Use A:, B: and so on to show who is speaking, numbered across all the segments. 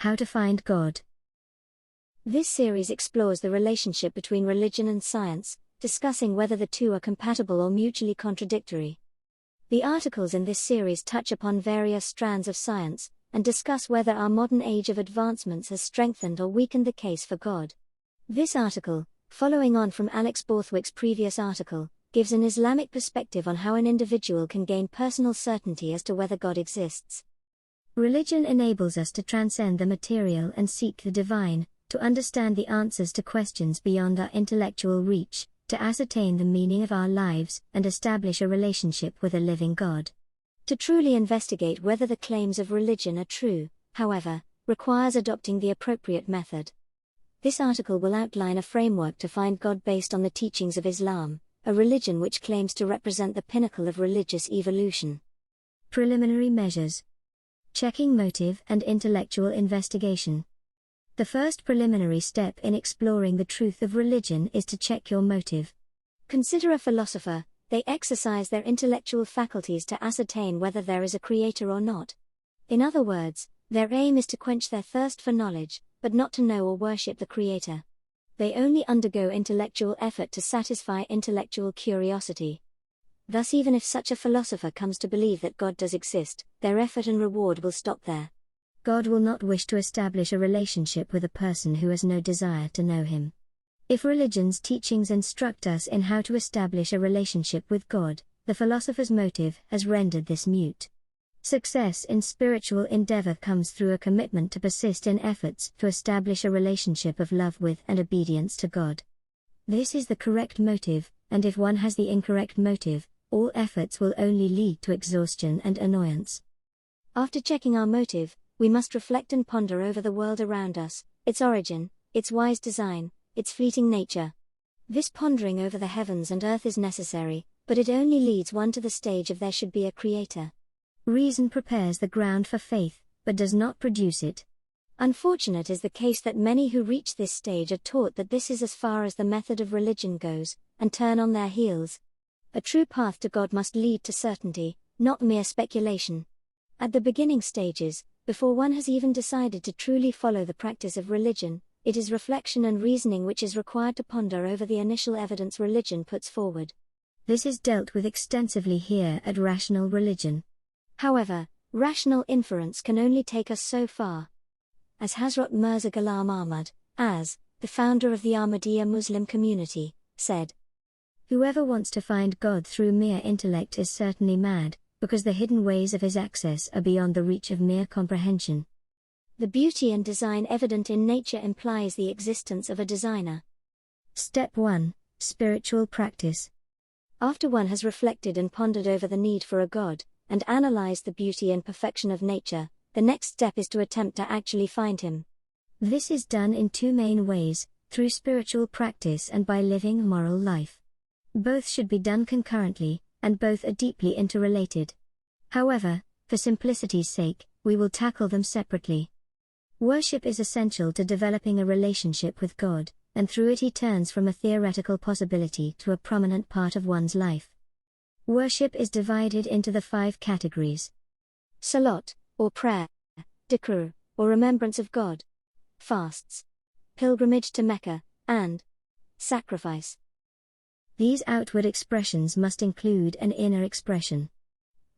A: How to find God. This series explores the relationship between religion and science, discussing whether the two are compatible or mutually contradictory. The articles in this series touch upon various strands of science, and discuss whether our modern age of advancements has strengthened or weakened the case for God. This article, following on from Alex Borthwick's previous article, gives an Islamic perspective on how an individual can gain personal certainty as to whether God exists. Religion enables us to transcend the material and seek the divine, to understand the answers to questions beyond our intellectual reach, to ascertain the meaning of our lives, and establish a relationship with a living God. To truly investigate whether the claims of religion are true, however, requires adopting the appropriate method. This article will outline a framework to find God based on the teachings of Islam, a religion which claims to represent the pinnacle of religious evolution. Preliminary measures. Checking motive and intellectual investigation. The first preliminary step in exploring the truth of religion is to check your motive. Consider a philosopher. They exercise their intellectual faculties to ascertain whether there is a creator or not. In other words, their aim is to quench their thirst for knowledge, but not to know or worship the creator. They only undergo intellectual effort to satisfy intellectual curiosity. Thus, even if such a philosopher comes to believe that God does exist, their effort and reward will stop there. God will not wish to establish a relationship with a person who has no desire to know him. If religion's teachings instruct us in how to establish a relationship with God, the philosopher's motive has rendered this mute. Success in spiritual endeavor comes through a commitment to persist in efforts to establish a relationship of love with and obedience to God. This is the correct motive, and if one has the incorrect motive, all efforts will only lead to exhaustion and annoyance. After checking our motive, we must reflect and ponder over the world around us, its origin, its wise design, its fleeting nature. This pondering over the heavens and earth is necessary, but it only leads one to the stage of there should be a creator. Reason prepares the ground for faith, but does not produce it. Unfortunate is the case that many who reach this stage are taught that this is as far as the method of religion goes, and turn on their heels. A true path to God must lead to certainty, not mere speculation. At the beginning stages, before one has even decided to truly follow the practice of religion, it is reflection and reasoning which is required to ponder over the initial evidence religion puts forward. This is dealt with extensively here at Rational Religion. However, rational inference can only take us so far. As Hazrat Mirza Ghulam Ahmad, as the founder of the Ahmadiyya Muslim community, said, "Whoever wants to find God through mere intellect is certainly mad, because the hidden ways of his access are beyond the reach of mere comprehension." The beauty and design evident in nature implies the existence of a designer. Step 1. Spiritual practice. After one has reflected and pondered over the need for a God, and analyzed the beauty and perfection of nature, the next step is to attempt to actually find him. This is done in two main ways, through spiritual practice and by living a moral life. Both should be done concurrently, and both are deeply interrelated. However, for simplicity's sake, we will tackle them separately. Worship is essential to developing a relationship with God, and through it he turns from a theoretical possibility to a prominent part of one's life. Worship is divided into the 5 categories: salat, or prayer; dhikr, or remembrance of God; fasts; pilgrimage to Mecca; and sacrifice. These outward expressions must include an inner expression.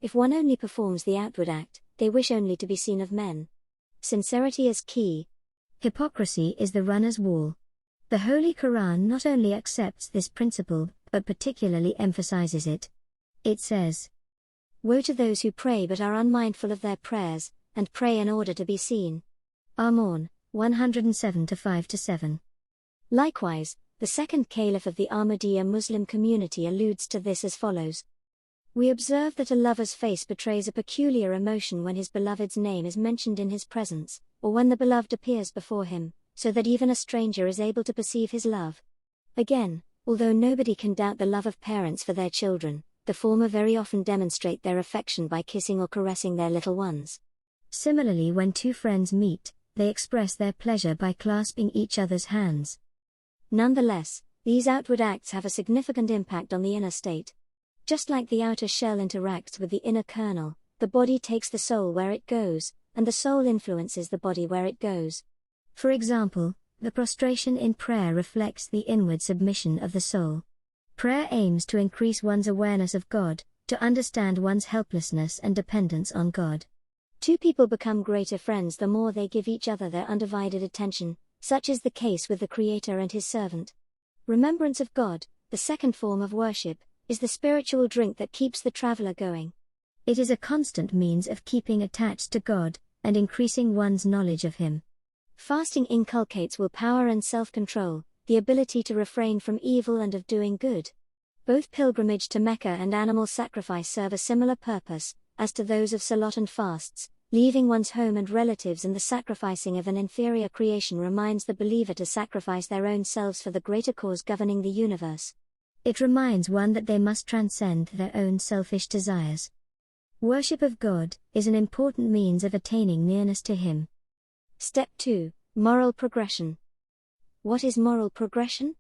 A: If one only performs the outward act, they wish only to be seen of men. Sincerity is key. Hypocrisy is the runner's wall. The Holy Quran not only accepts this principle, but particularly emphasizes it. It says, "Woe to those who pray but are unmindful of their prayers, and pray in order to be seen." Amon, 107-5-7. Likewise, the second caliph of the Ahmadiyya Muslim community alludes to this as follows: "We observe that a lover's face betrays a peculiar emotion when his beloved's name is mentioned in his presence, or when the beloved appears before him, so that even a stranger is able to perceive his love." Again, although nobody can doubt the love of parents for their children, the former very often demonstrate their affection by kissing or caressing their little ones. Similarly, when two friends meet, they express their pleasure by clasping each other's hands. Nonetheless, these outward acts have a significant impact on the inner state. Just like the outer shell interacts with the inner kernel, the body takes the soul where it goes, and the soul influences the body where it goes. For example, the prostration in prayer reflects the inward submission of the soul. Prayer aims to increase one's awareness of God, to understand one's helplessness and dependence on God. Two people become greater friends the more they give each other their undivided attention, such is the case with the Creator and His servant. Remembrance of God, the second form of worship, is the spiritual drink that keeps the traveler going. It is a constant means of keeping attached to God, and increasing one's knowledge of Him. Fasting inculcates willpower and self-control, the ability to refrain from evil and of doing good. Both pilgrimage to Mecca and animal sacrifice serve a similar purpose, as to those of Salat and fasts. Leaving one's home and relatives and the sacrificing of an inferior creation reminds the believer to sacrifice their own selves for the greater cause governing the universe. It reminds one that they must transcend their own selfish desires. Worship of God is an important means of attaining nearness to Him. Step 2. Moral progression. What is moral progression?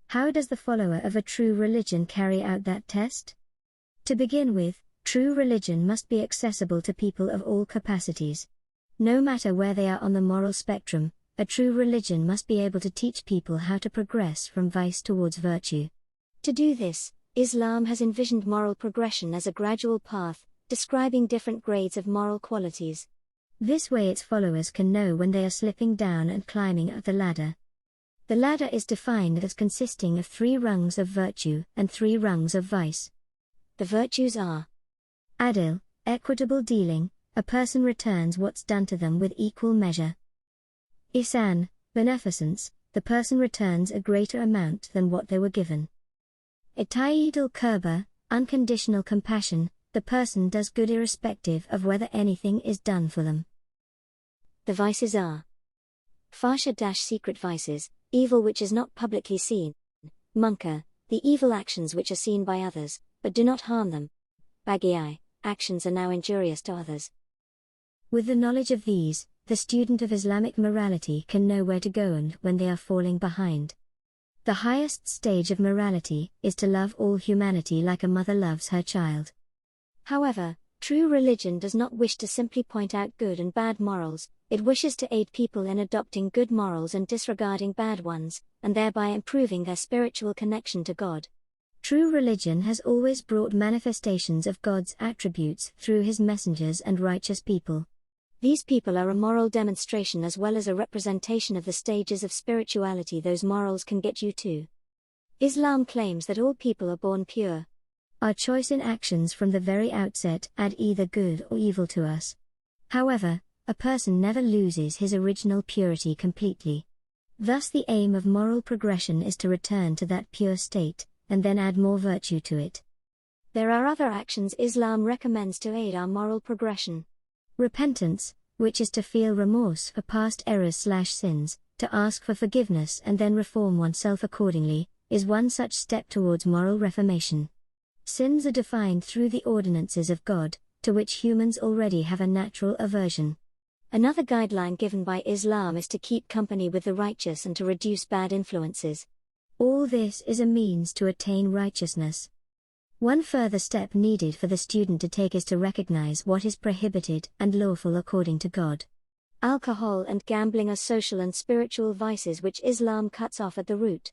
A: How does the follower of a true religion carry out that test? To begin with, true religion must be accessible to people of all capacities. No matter where they are on the moral spectrum, a true religion must be able to teach people how to progress from vice towards virtue. To do this, Islam has envisioned moral progression as a gradual path, describing different grades of moral qualities. This way its followers can know when they are slipping down and climbing up the ladder. The ladder is defined as consisting of 3 rungs of virtue and 3 rungs of vice. The virtues are Adil, equitable dealing, a person returns what's done to them with equal measure. Ihsan, beneficence, the person returns a greater amount than what they were given. Itaid al-Qurba, unconditional compassion, the person does good irrespective of whether anything is done for them. The vices are Fasha-secret vices, evil which is not publicly seen. Munkar, the evil actions which are seen by others, but do not harm them. Baghi, actions are now injurious to others. With the knowledge of these, the student of Islamic morality can know where to go and when they are falling behind. The highest stage of morality is to love all humanity like a mother loves her child. However, true religion does not wish to simply point out good and bad morals, it wishes to aid people in adopting good morals and disregarding bad ones, and thereby improving their spiritual connection to God. True religion has always brought manifestations of God's attributes through His messengers and righteous people. These people are a moral demonstration as well as a representation of the stages of spirituality those morals can get you to. Islam claims that all people are born pure. Our choice in actions from the very outset add either good or evil to us. However, a person never loses his original purity completely. Thus the aim of moral progression is to return to that pure state, and then add more virtue to it. There are other actions Islam recommends to aid our moral progression. Repentance, which is to feel remorse for past errors/sins, to ask for forgiveness and then reform oneself accordingly, is one such step towards moral reformation. Sins are defined through the ordinances of God, to which humans already have a natural aversion. Another guideline given by Islam is to keep company with the righteous and to reduce bad influences. All this is a means to attain righteousness. One further step needed for the student to take is to recognize what is prohibited and lawful according to God. Alcohol and gambling are social and spiritual vices which Islam cuts off at the root.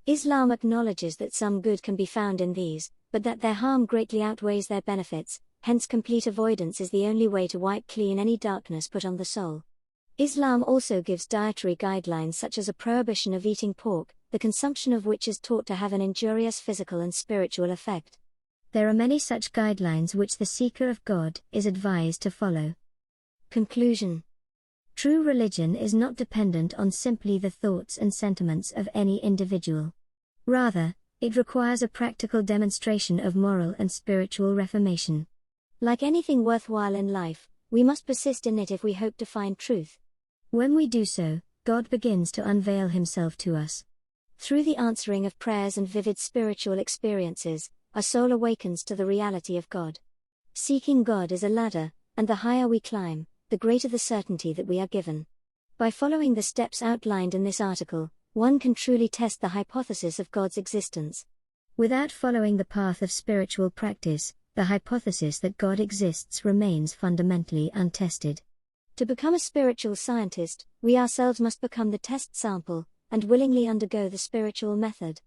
A: Islam acknowledges that some good can be found in these, but that their harm greatly outweighs their benefits, hence complete avoidance is the only way to wipe clean any darkness put on the soul. Islam also gives dietary guidelines such as a prohibition of eating pork, the consumption of which is taught to have an injurious physical and spiritual effect. There are many such guidelines which the seeker of God is advised to follow. Conclusion. True religion is not dependent on simply the thoughts and sentiments of any individual. Rather, it requires a practical demonstration of moral and spiritual reformation. Like anything worthwhile in life, we must persist in it if we hope to find truth. When we do so, God begins to unveil Himself to us. Through the answering of prayers and vivid spiritual experiences, our soul awakens to the reality of God. Seeking God is a ladder, and the higher we climb, the greater the certainty that we are given. By following the steps outlined in this article, one can truly test the hypothesis of God's existence. Without following the path of spiritual practice, the hypothesis that God exists remains fundamentally untested. To become a spiritual scientist, we ourselves must become the test sample, and willingly undergo the spiritual method.